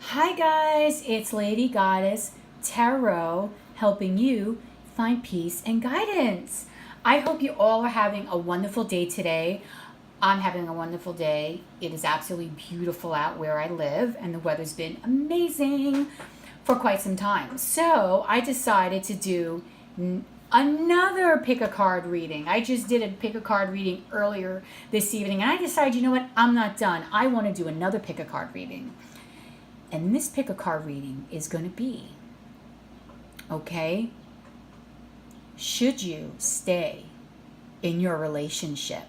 Hi guys, it's Lady Goddess Tarot helping you find peace and guidance. I hope you all are having a wonderful day today. I'm having a wonderful day. It is absolutely beautiful out where I live and the weather's been amazing for quite some time. So I decided to do another pick a card reading. I just did a pick a card reading earlier this evening and I decided, you know what, I'm not done. I want to do another pick a card reading. And this pick a card reading is going to be, okay, should you stay in your relationship?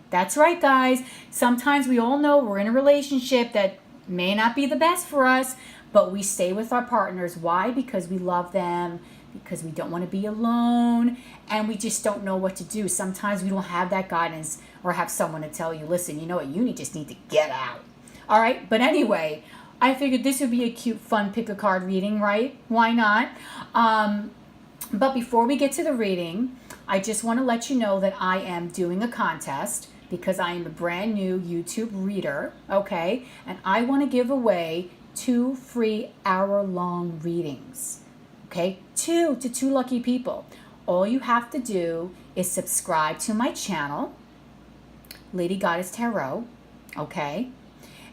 That's right, guys. Sometimes we all know we're in a relationship that may not be the best for us, but we stay with our partners. Why? Because we love them, because we don't want to be alone, and we just don't know what to do. Sometimes we don't have that guidance or have someone to tell you, listen, you know what, you just need to get out. All right, but anyway, I figured this would be a cute, fun pick a card reading, right? Why not? But before we get to the reading, I just want to let you know that I am doing a contest because I am a brand new YouTube reader, okay? And I want to give away 2 free hour-long readings, okay? 2 to 2 lucky people. All you have to do is subscribe to my channel, Lady Goddess Tarot, okay?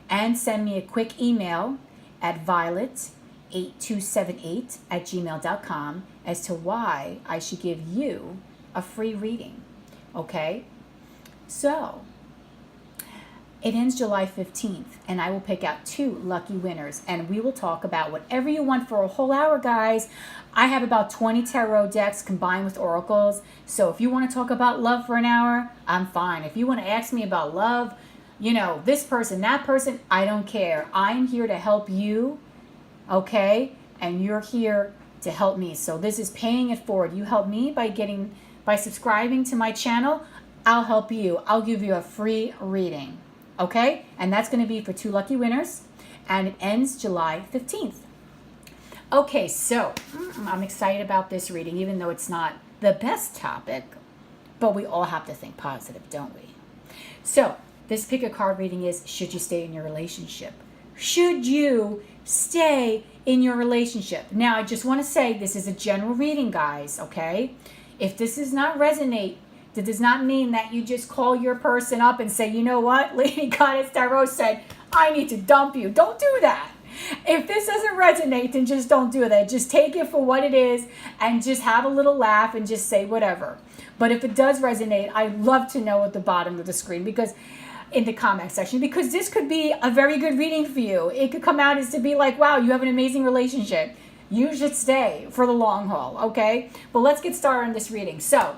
And send me a quick email at violet8278@gmail.com as to why I should give you a free reading, okay? So, it ends July 15th, and I will pick out 2 lucky winners, and we will talk about whatever you want for a whole hour, guys. I have about 20 tarot decks combined with oracles, so if you want to talk about love for an hour, I'm fine. If you want to ask me about love, you know, this person, that person, I don't care. I'm here to help you, okay? And you're here to help me. So this is paying it forward. You help me by subscribing to my channel. I'll help you. I'll give you a free reading, okay? And that's going to be for 2 lucky winners. And it ends July 15th. Okay, so I'm excited about this reading, even though it's not the best topic. But we all have to think positive, don't we? So, this pick a card reading is, should you stay in your relationship? Should you stay in your relationship? Now, I just want to say this is a general reading, guys, okay? If this does not resonate, that does not mean that you just call your person up and say, you know what, Lady Goddess Tarot said, I need to dump you. Don't do that. If this doesn't resonate, then just don't do that. Just take it for what it is and just have a little laugh and just say whatever. But if it does resonate, I'd love to know at the bottom of the screen, because in the comment section, because this could be a very good reading for you. It could come out as to be like, wow, you have an amazing relationship. You should stay for the long haul, okay? But let's get started on this reading. So,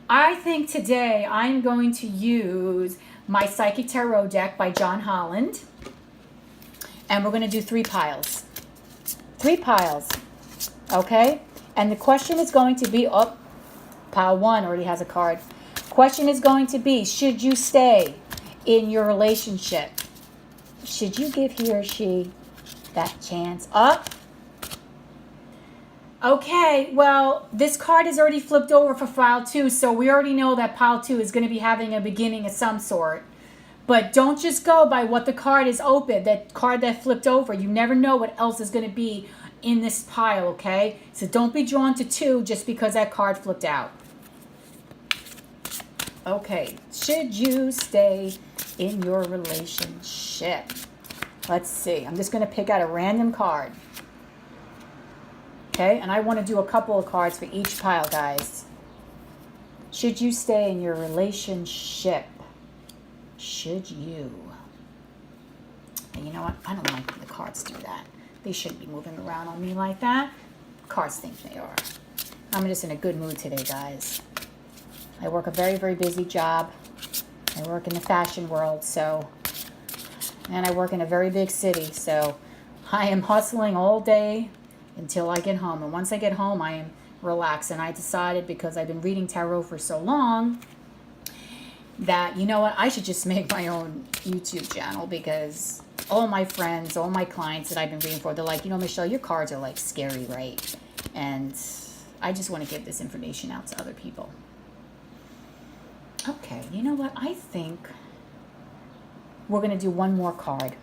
I think today I'm going to use my Psychic Tarot deck by John Holland. And we're going to do 3 piles. 3 piles, okay? And the question is going to be, oh, pile 1 already has a card. Question is going to be, should you stay in your relationship? Should you give he or she that chance? Up. Okay, well, this card is already flipped over for pile 2, so we already know that pile 2 is going to be having a beginning of some sort. But don't just go by what the card is open, that card that flipped over. You never know what else is going to be in this pile, okay? So don't be drawn to 2 just because that card flipped out. Okay, should you stay in your relationship? Let's see. I'm just going to pick out a random card. Okay, and I want to do a couple of cards for each pile, guys. Should you stay in your relationship? Should you? And you know what? I don't like when the cards do that. They shouldn't be moving around on me like that. Cards think they are. I'm just in a good mood today, guys. I work a very, very busy job. I work in the fashion world, and I work in a very big city, so I am hustling all day until I get home. And once I get home, I am relaxed. And I decided, because I've been reading tarot for so long, that, you know what, I should just make my own YouTube channel, because all my friends, all my clients that I've been reading for, they're like, you know, Michelle, your cards are like scary, right? And I just want to give this information out to other people. Okay, you know what? I think we're going to do one more card.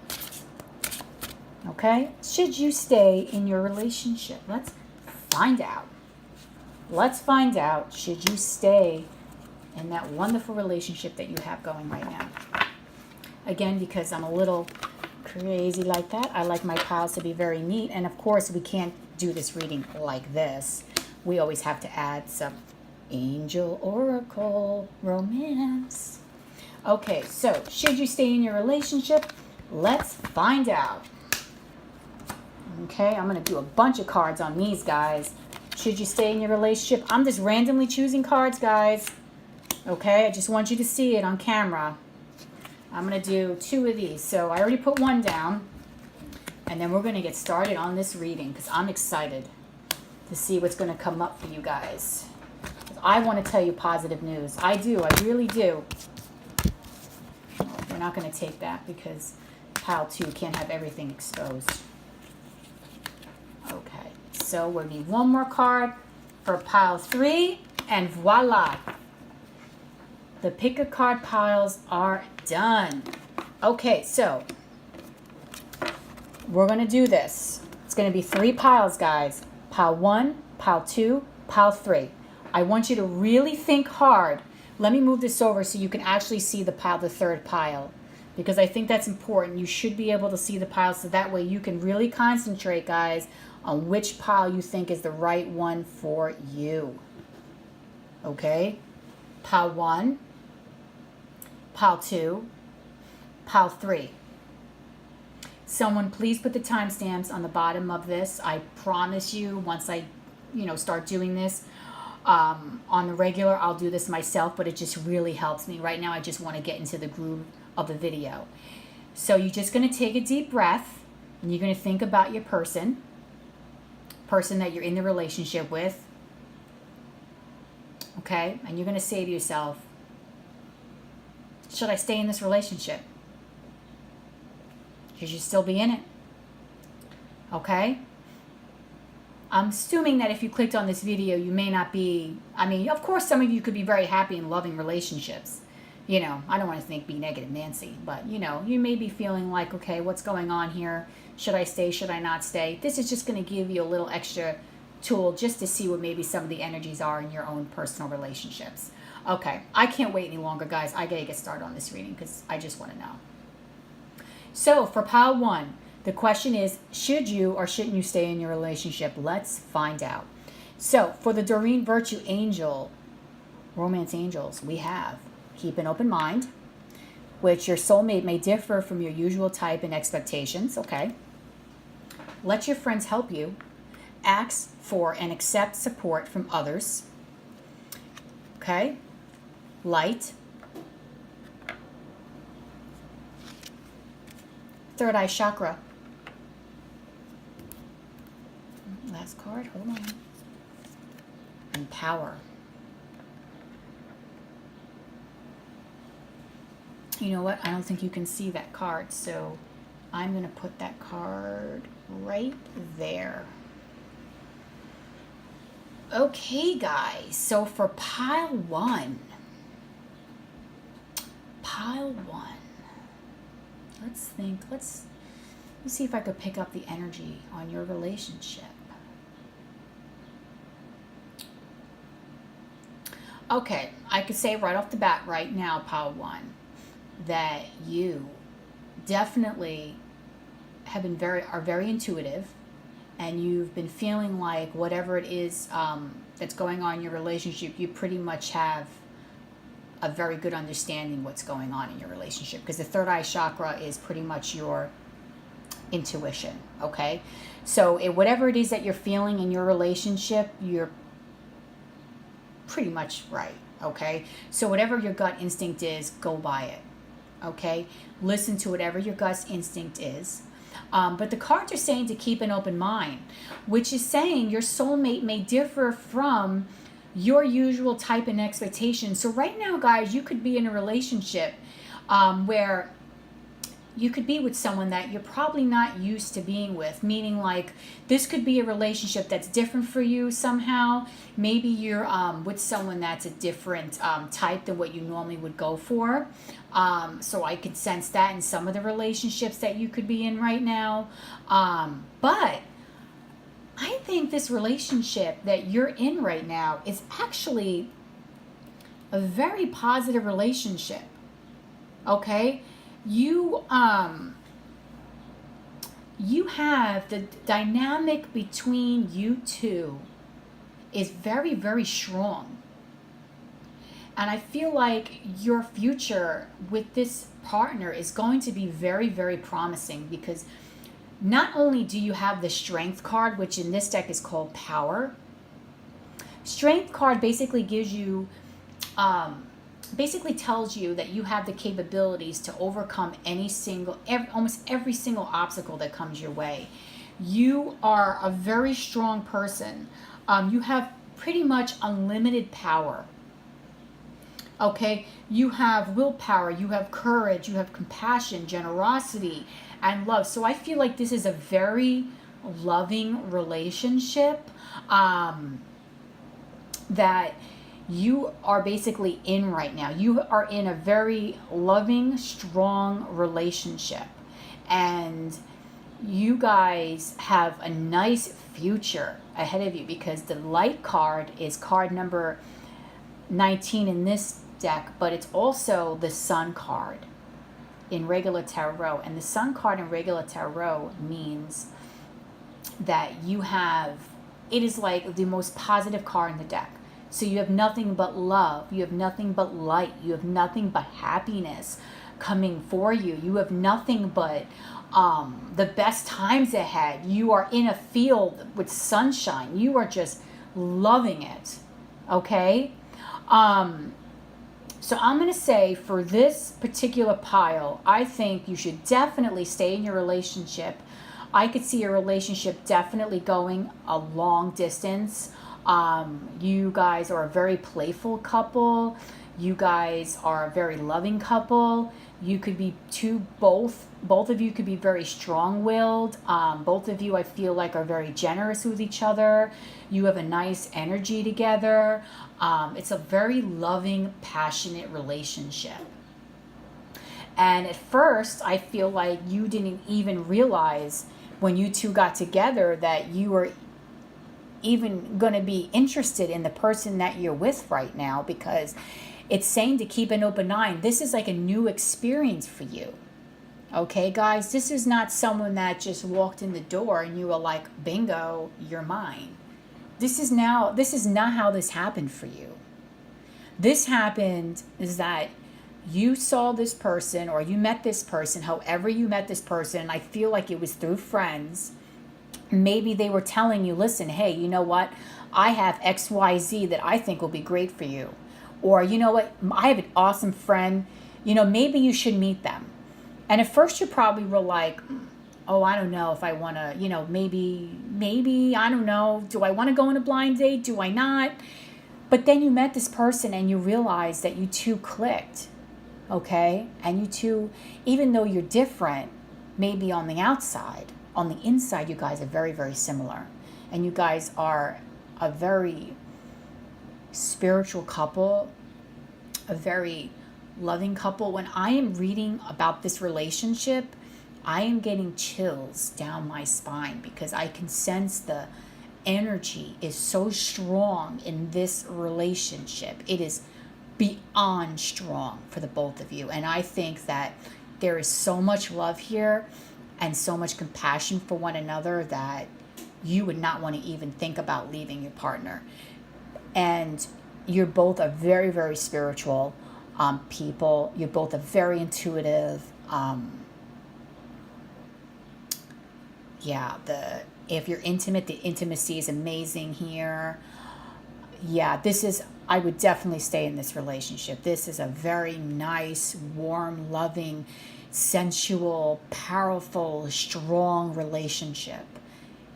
Okay? Should you stay in your relationship? Let's find out. Let's find out, should you stay in that wonderful relationship that you have going right now? Again, because I'm a little crazy like that, I like my piles to be very neat. And of course, we can't do this reading like this. We always have to add some angel oracle romance. Okay, so should you stay in your relationship? Let's find out. Okay, I'm going to do a bunch of cards on these, guys. Should you stay in your relationship? I'm just randomly choosing cards, guys. Okay, I just want you to see it on camera. I'm going to do 2 of these. So I already put 1 down. And then we're going to get started on this reading because I'm excited to see what's going to come up for you guys. I want to tell you positive news. I do. I really do. We're not going to take that because pile 2 can't have everything exposed. Okay, so we'll need 1 more card for pile 3, and voila. The pick a card piles are done. Okay, so we're going to do this. It's going to be 3 piles, guys. Pile 1, pile 2, pile 3. I want you to really think hard. Let me move this over so you can actually see the 3rd pile. Because I think that's important. You should be able to see the piles so that way you can really concentrate, guys, on which pile you think is the right one for you. Okay? Pile 1, pile 2, pile 3. Someone please put the timestamps on the bottom of this. I promise you, once I, start doing this on the regular, I'll do this myself, but it just really helps me. Right now, I just want to get into the groove of the video. So you're just going to take a deep breath, and you're going to think about your person that you're in the relationship with. Okay? And you're going to say to yourself, should I stay in this relationship? Should you still be in it? Okay? I'm assuming that if you clicked on this video, you may not be, of course some of you could be very happy in loving relationships. I don't want to be negative Nancy, but you may be feeling like, okay, what's going on here? Should I stay? Should I not stay? This is just going to give you a little extra tool just to see what maybe some of the energies are in your own personal relationships. Okay, I can't wait any longer, guys. I gotta get started on this reading because I just want to know. So for pile 1, the question is, should you or shouldn't you stay in your relationship? Let's find out. So for the Doreen Virtue Angel, Romance Angels, we have keep an open mind, which your soulmate may differ from your usual type and expectations. Okay. Let your friends help you. Ask for and accept support from others. Okay. Light. 3rd eye chakra. Last card, hold on. And power. You know what? I don't think you can see that card, so I'm going to put that card right there. Okay, guys. So for pile 1. Let's think. Let's see if I could pick up the energy on your relationship. Okay, I could say right off the bat right now, pile 1, that you definitely are very intuitive, and you've been feeling like whatever it is that's going on in your relationship, you pretty much have a very good understanding what's going on in your relationship, because the 3rd eye chakra is pretty much your intuition. Okay, so whatever it is that you're feeling in your relationship, you're pretty much right. Okay, so whatever your gut instinct is, go by it. Okay, listen to whatever your gut instinct is. But the cards are saying to keep an open mind, which is saying your soulmate may differ from your usual type and expectation. So right now, guys, you could be in a relationship where you could be with someone that you're probably not used to being with, meaning like this could be a relationship that's different for you somehow. Maybe you're with someone that's a different type than what you normally would go for. So I could sense that in some of the relationships that you could be in right now. But I think this relationship that you're in right now is actually a very positive relationship. Okay? You have the dynamic between you two is very, very strong. And I feel like your future with this partner is going to be very, very promising, because not only do you have the Strength card, which in this deck is called Power. Strength card basically gives you, basically tells you that you have the capabilities to overcome almost every single obstacle that comes your way. You are a very strong person. You have pretty much unlimited power. Okay, you have willpower, you have courage, you have compassion, generosity, and love. So I feel like this is a very loving relationship that you are basically in right now. You are in a very loving, strong relationship. And you guys have a nice future ahead of you, because the Light card is card number 19 in this deck, but it's also the Sun card in regular tarot. And the Sun card in regular tarot means that it is like the most positive card in the deck. So you have nothing but love, you have nothing but light, you have nothing but happiness coming for you. You have nothing but the best times ahead. You are in a field with sunshine. You are just loving it. Okay? So I'm going to say for this particular pile, I think you should definitely stay in your relationship. I could see your relationship definitely going a long distance. You guys are a very playful couple. You guys are a very loving couple. You could be both of you could be very strong-willed. Both of you, I feel like, are very generous with each other. You have a nice energy together. It's a very loving, passionate relationship. And at first, I feel like you didn't even realize when you two got together that you were even going to be interested in the person that you're with right now, because it's saying to keep an open mind. This is like a new experience for you. Okay, guys, this is not someone that just walked in the door and you were like, bingo, you're mine. This is not how this happened for you. This happened is that you saw this person, or you met this person, however you met this person, and I feel like it was through friends. Maybe they were telling you, listen, hey, you know what? I have XYZ that I think will be great for you. Or, you know what? I have an awesome friend. Maybe you should meet them. And at first you probably were like, oh, I don't know if I want to, maybe, I don't know. Do I want to go on a blind date? Do I not? But then you met this person and you realized that you two clicked, okay? And you two, even though you're different, maybe on the outside, on the inside, you guys are very, very similar. And you guys are a very spiritual couple, a very loving couple. When I am reading about this relationship, I am getting chills down my spine, because I can sense the energy is so strong in this relationship. It is beyond strong for the both of you. And I think that there is so much love here and so much compassion for one another that you would not want to even think about leaving your partner. And you're both a very, very spiritual people. You're both a very intuitive. If you're intimate, the intimacy is amazing here. Yeah, I would definitely stay in this relationship. This is a very nice, warm, loving, sensual, powerful, strong relationship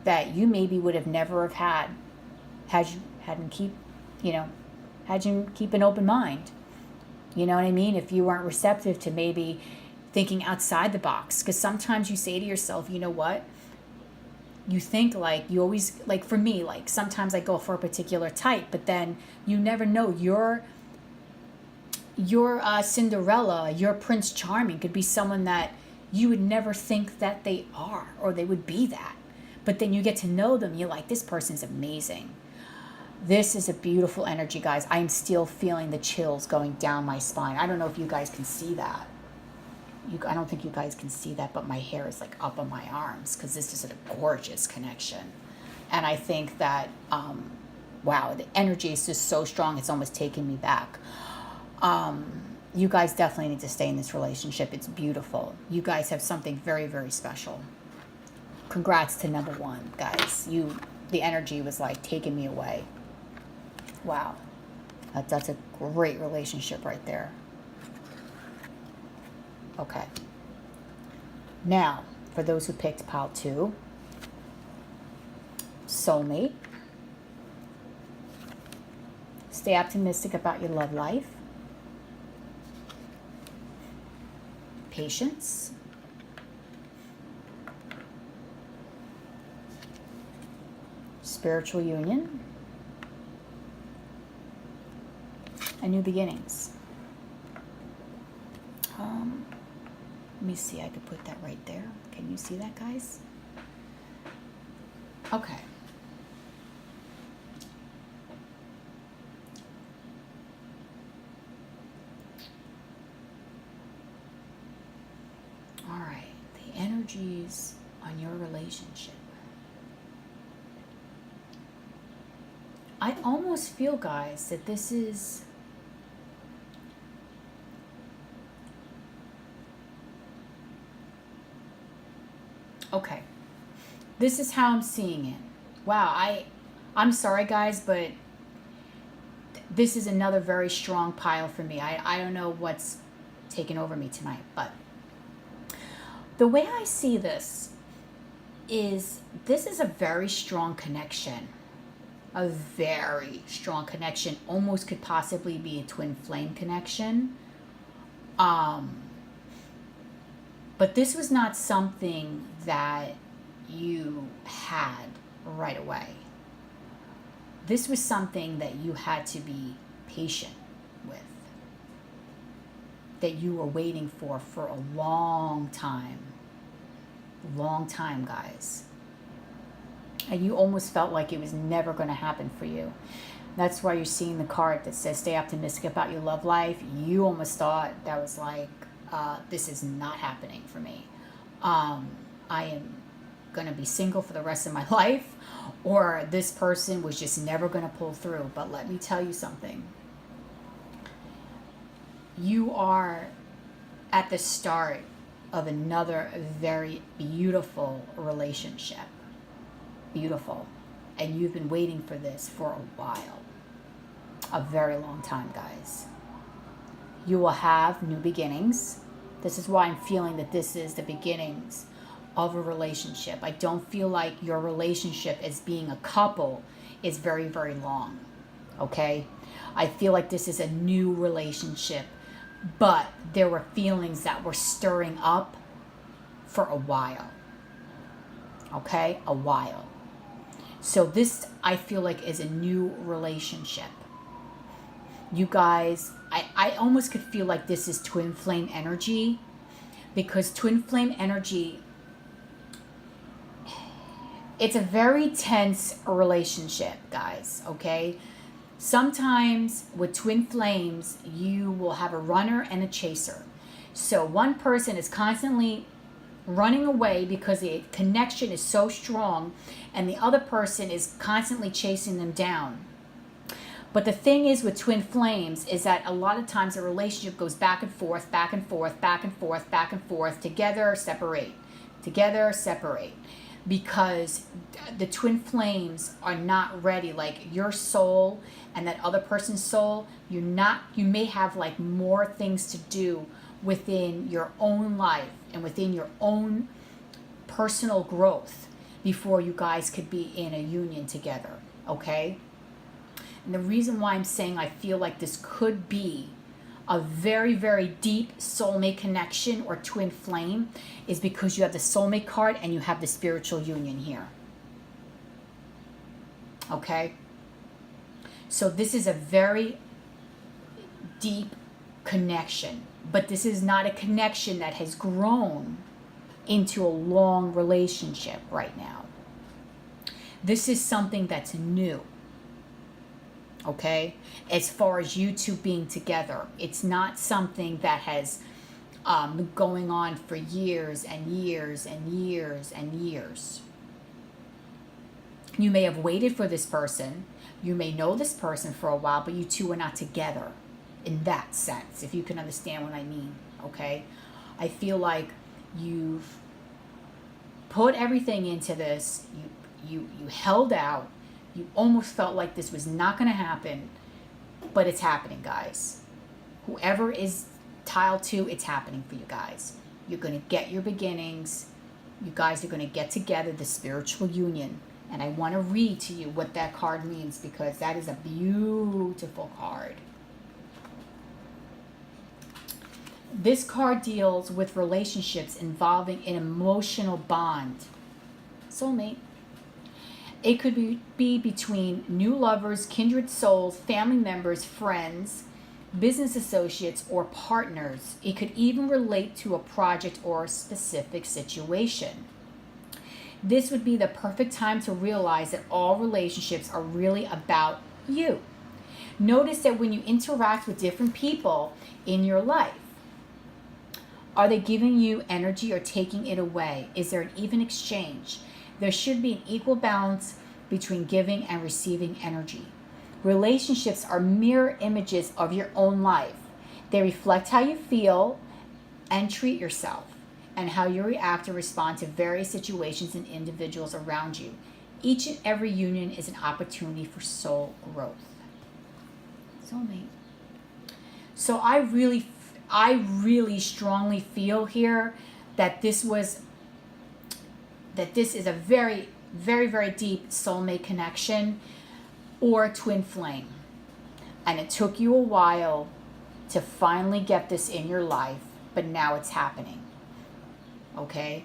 that you maybe would have never have had you keep an open mind. You know what I mean? If you weren't receptive to maybe thinking outside the box. Because sometimes you say to yourself, you know what? You think like you always, like for me, like sometimes I go for a particular type, but then you never know. Your Cinderella, your Prince Charming could be someone that you would never think that they are or they would be that. But then you get to know them. You're like, this person's amazing. This is a beautiful energy, guys. I'm still feeling the chills going down my spine. I don't know if you guys can see that. I don't think you guys can see that, but my hair is like up on my arms because this is a gorgeous connection. And I think that, wow, the energy is just so strong. It's almost taking me back. You guys definitely need to stay in this relationship. It's beautiful. You guys have something very, very special. Congrats to number one, guys. The energy was like taking me away. Wow. That's a great relationship right there. Okay. Now, for those who picked pile 2, soulmate. Stay optimistic about your love life. Patience. Spiritual union. And new beginnings. Let me see, I could put that right there. Can you see that, guys? Okay. All right, the energies on your relationship. I almost feel, guys, that this is okay. This is how I'm seeing it. Wow, I'm sorry, guys, but this is another very strong pile for me. I don't know what's taken over me tonight, but the way I see this is a very strong connection. A very strong connection. Almost could possibly be a twin flame connection. But this was not something that you had right away. This was something that you had to be patient with. That you were waiting for a long time. Long time, guys. And you almost felt like it was never going to happen for you. That's why you're seeing the card that says stay optimistic about your love life. You almost thought that was like, this is not happening for me. I am going to be single for the rest of my life, or this person was just never going to pull through. But let me tell you something. You are at the start of another very beautiful relationship. Beautiful. And you've been waiting for this for a while. A very long time, guys. You will have new beginnings. This is why I'm feeling that this is the beginnings of a relationship. I don't feel like your relationship as being a couple is very, very long. Okay? I feel like this is a new relationship, but there were feelings that were stirring up for a while. Okay? A while. So this, I feel like, is a new relationship. You guys, I almost could feel like this is twin flame energy, because twin flame energy, it's a very tense relationship, guys, okay? Sometimes with twin flames, you will have a runner and a chaser. So one person is constantly running away because the connection is so strong, and the other person is constantly chasing them down. But the thing is with twin flames is that a lot of times a relationship goes back and forth, back and forth, back and forth, back and forth, together, separate, because the twin flames are not ready. Like your soul and that other person's soul, you may have like more things to do within your own life and within your own personal growth before you guys could be in a union together, okay? And the reason why I'm saying I feel like this could be a very, very deep soulmate connection or twin flame is because you have the soulmate card and you have the spiritual union here. Okay? So this is a very deep connection, but this is not a connection that has grown into a long relationship right now. This is something that's new. Okay? As far as you two being together, it's not something that has been going on for years and years and years and years. You may have waited for this person. You may know this person for a while, but you two are not together in that sense, if you can understand what I mean. Okay? I feel like you've put everything into this. You held out. You almost felt like this was not going to happen, but it's happening, guys. Whoever is tile 2, it's happening for you guys. You're going to get your beginnings. You guys are going to get together, the spiritual union. And I want to read to you what that card means, because that is a beautiful card. This card deals with relationships involving an emotional bond. Soulmate. It could be between new lovers, kindred souls, family members, friends, business associates, or partners. It could even relate to a project or a specific situation. This would be the perfect time to realize that all relationships are really about you. Notice that when you interact with different people in your life, are they giving you energy or taking it away? Is there an even exchange? There should be an equal balance between giving and receiving energy. Relationships are mirror images of your own life. They reflect how you feel and treat yourself, and how you react or respond to various situations and individuals around you. Each and every union is an opportunity for soul growth. Soulmate. So I really strongly feel here that this is a very, very, very deep soulmate connection or twin flame. And it took you a while to finally get this in your life, but now it's happening. Okay?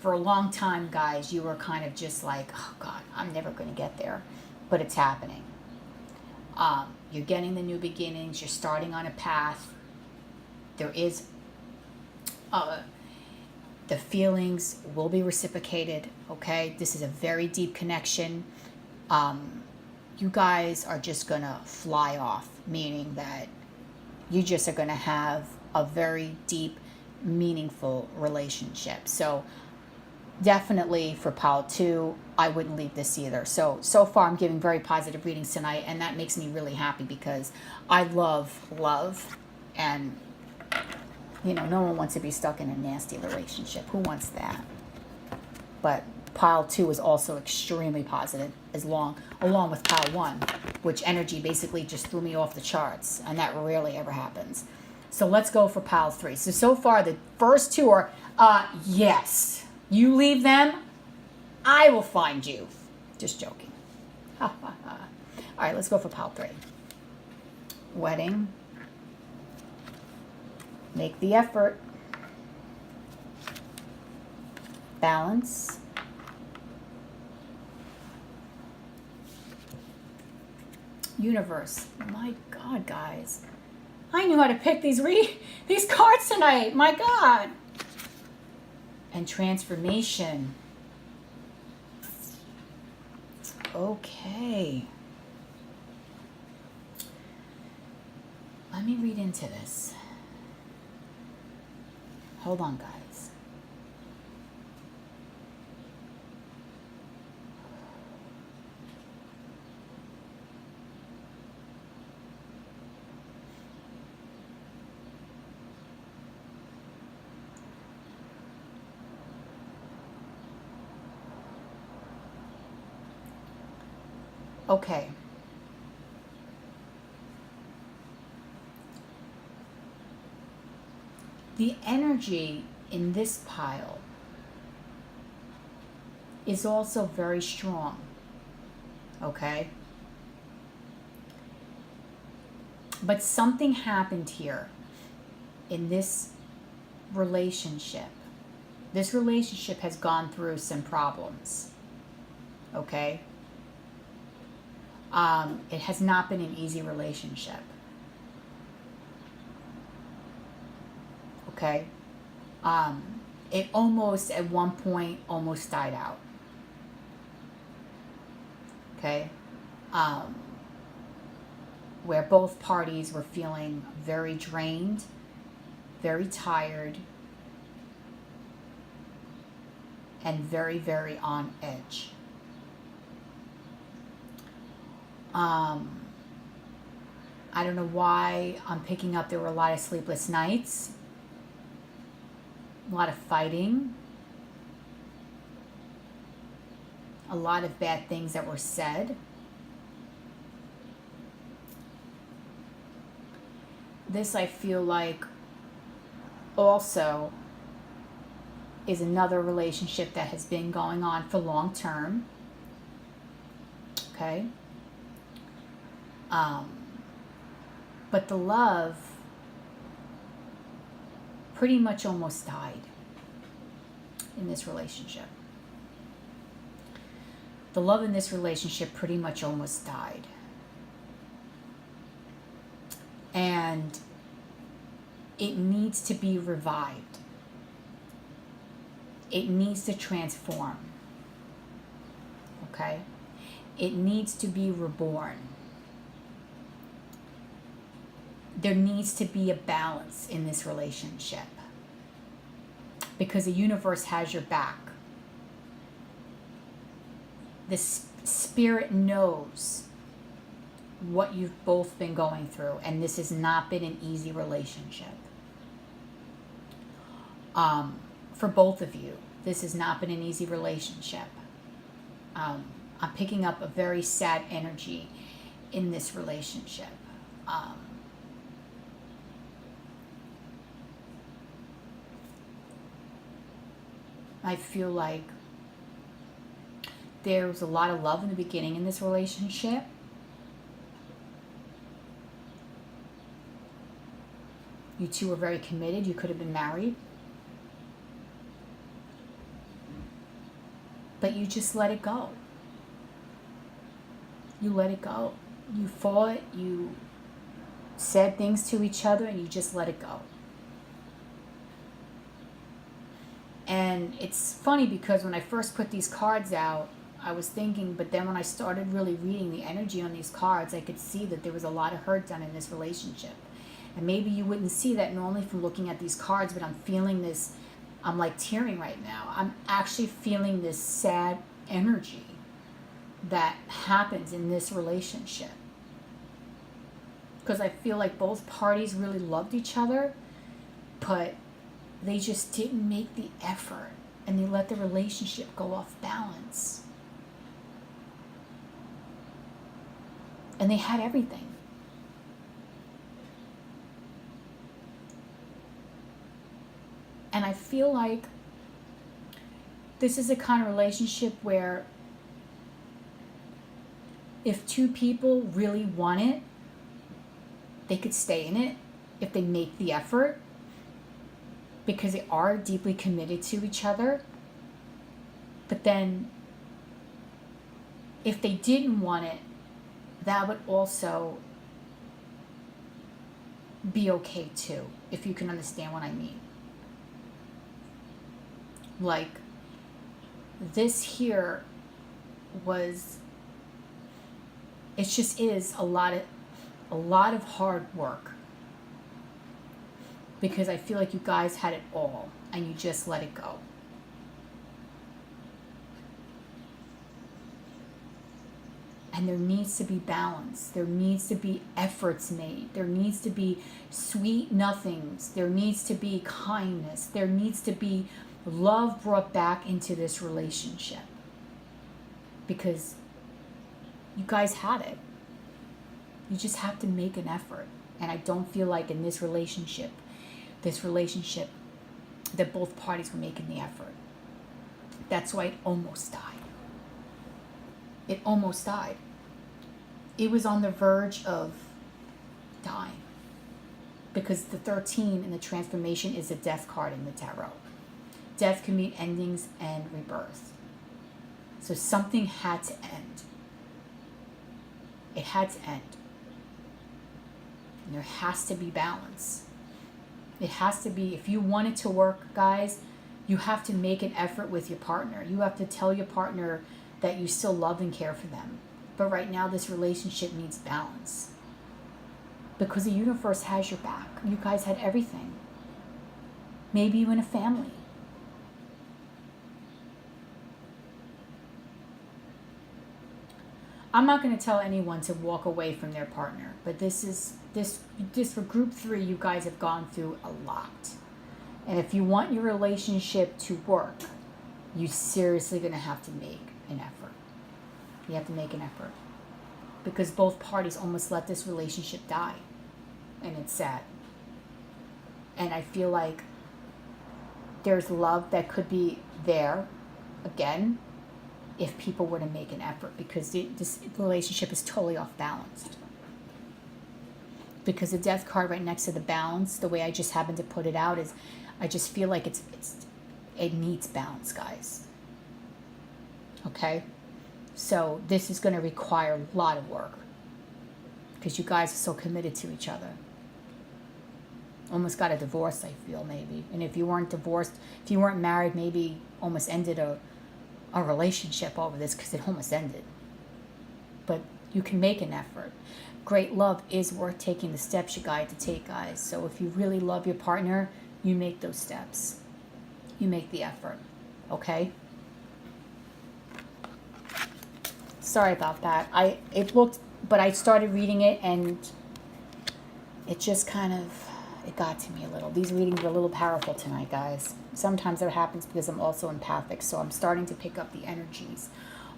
For a long time, guys, you were kind of just like, oh God, I'm never going to get there. But it's happening. You're getting the new beginnings. You're starting on a path. There is the feelings will be reciprocated. Okay? This is a very deep connection. You guys are just going to fly off, meaning that you just are going to have a very deep, meaningful relationship. So definitely for pile 2, I wouldn't leave this either. So far I'm giving very positive readings tonight, and that makes me really happy because I love love, and no one wants to be stuck in a nasty relationship. Who wants that? But pile 2 is also extremely positive, along with pile 1, which energy basically just threw me off the charts, and that rarely ever happens. So let's go for pile 3. So far the first 2 are yes. You leave them, I will find you. Just joking. All right, let's go for pile 3. Wedding. Make the effort. Balance. Universe. My God, guys. I knew how to pick these cards tonight. My God. And transformation. Okay. Let me read into this. Hold on, guys. Okay. The energy in this pile is also very strong. Okay? But something happened here in this relationship. This relationship has gone through some problems. Okay? It has not been an easy relationship. Okay? It almost, at one point, almost died out. Okay? Where both parties were feeling very drained, very tired, and very, very on edge. I don't know why I'm picking up there were a lot of sleepless nights, a lot of fighting, a lot of bad things that were said. This, I feel like, also is another relationship that has been going on for long term. Okay? But the love pretty much almost died in this relationship. The love in this relationship pretty much almost died. And it needs to be revived. It needs to transform. Okay? It needs to be reborn. There needs to be a balance in this relationship. Because the universe has your back. The spirit knows what you've both been going through, and this has not been an easy relationship. For both of you, this has not been an easy relationship. I'm picking up a very sad energy in this relationship. I feel like there was a lot of love in the beginning in this relationship. You two were very committed. You could have been married. But you just let it go. You let it go. You fought. You said things to each other and you just let it go. And it's funny because when I first put these cards out, I was thinking, but then when I started really reading the energy on these cards, I could see that there was a lot of hurt done in this relationship. And maybe you wouldn't see that normally from looking at these cards, but I'm feeling this, I'm like tearing right now. I'm actually feeling this sad energy that happens in this relationship. Because I feel like both parties really loved each other, but they just didn't make the effort and they let the relationship go off balance. And they had everything. And I feel like this is a kind of relationship where if two people really want it, they could stay in it if they make the effort because they are deeply committed to each other. But then if they didn't want it, that would also be okay too, if you can understand what I mean. Like, this here was, it just is a lot of hard work. Because I feel like you guys had it all and you just let it go. And there needs to be balance. There needs to be efforts made. There needs to be sweet nothings. There needs to be kindness. There needs to be love brought back into this relationship. Because you guys had it. You just have to make an effort. And I don't feel like in this relationship, that both parties were making the effort. That's why it almost died. It almost died. It was on the verge of die. Because the 13 in the transformation is a death card in the tarot. Death can mean endings and rebirth. So something had to end. It had to end. And there has to be balance. It has to be, if you want it to work, guys, you have to make an effort with your partner. You have to tell your partner that you still love and care for them. But right now, this relationship needs balance. Because the universe has your back. You guys had everything. Maybe even a family. I'm not going to tell anyone to walk away from their partner, but this for group 3, you guys have gone through a lot. And if you want your relationship to work, you're seriously going to have to make an effort. You have to make an effort. Because both parties almost let this relationship die. And it's sad. And I feel like there's love that could be there again if people were to make an effort, because this relationship is totally off balance. Because the death card right next to the balance, the way I just happened to put it out is, I just feel like it needs balance, guys. Okay? So this is going to require a lot of work because you guys are so committed to each other. Almost got a divorce, I feel, maybe. And if you weren't divorced, if you weren't married, maybe almost ended a relationship over this because it almost ended. But you can make an effort. Great love is worth taking the steps you got to take, guys. So if you really love your partner, you make those steps. You make the effort. Okay? Sorry about that. But I started reading it and it just kind of, it got to me a little. These readings are a little powerful tonight, guys. Sometimes that happens because I'm also empathic, so I'm starting to pick up the energies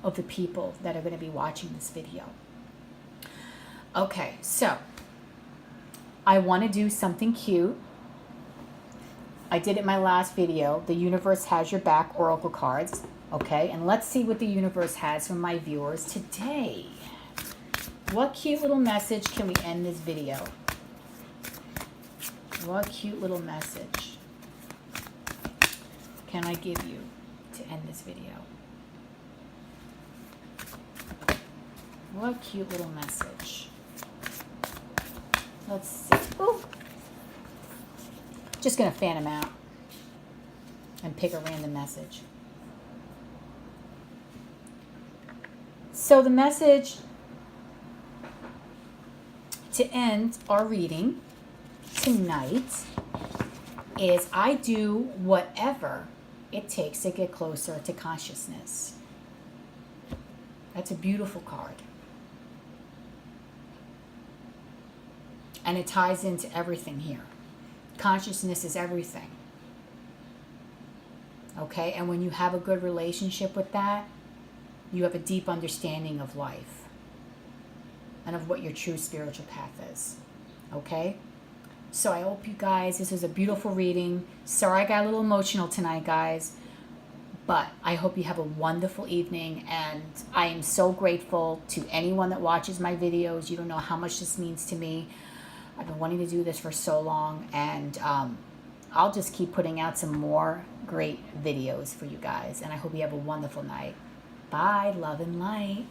of the people that are going to be watching this video. Okay, so I want to do something cute. I did it in my last video. The universe has your back, oracle cards. Okay, and let's see what the universe has for my viewers today. What cute little message can we end this video? What cute little message can I give you to end this video? What cute little message. Let's see. Ooh. Just going to fan them out and pick a random message. So the message to end our reading tonight is, I do whatever it takes to get closer to consciousness. That's a beautiful card. And it ties into everything here. Consciousness is everything. Okay? And when you have a good relationship with that, you have a deep understanding of life and of what your true spiritual path is. Okay? So I hope you guys, this was a beautiful reading. Sorry I got a little emotional tonight, guys. But I hope you have a wonderful evening. And I am so grateful to anyone that watches my videos. You don't know how much this means to me. I've been wanting to do this for so long. And I'll just keep putting out some more great videos for you guys. And I hope you have a wonderful night. Bye. Love and light.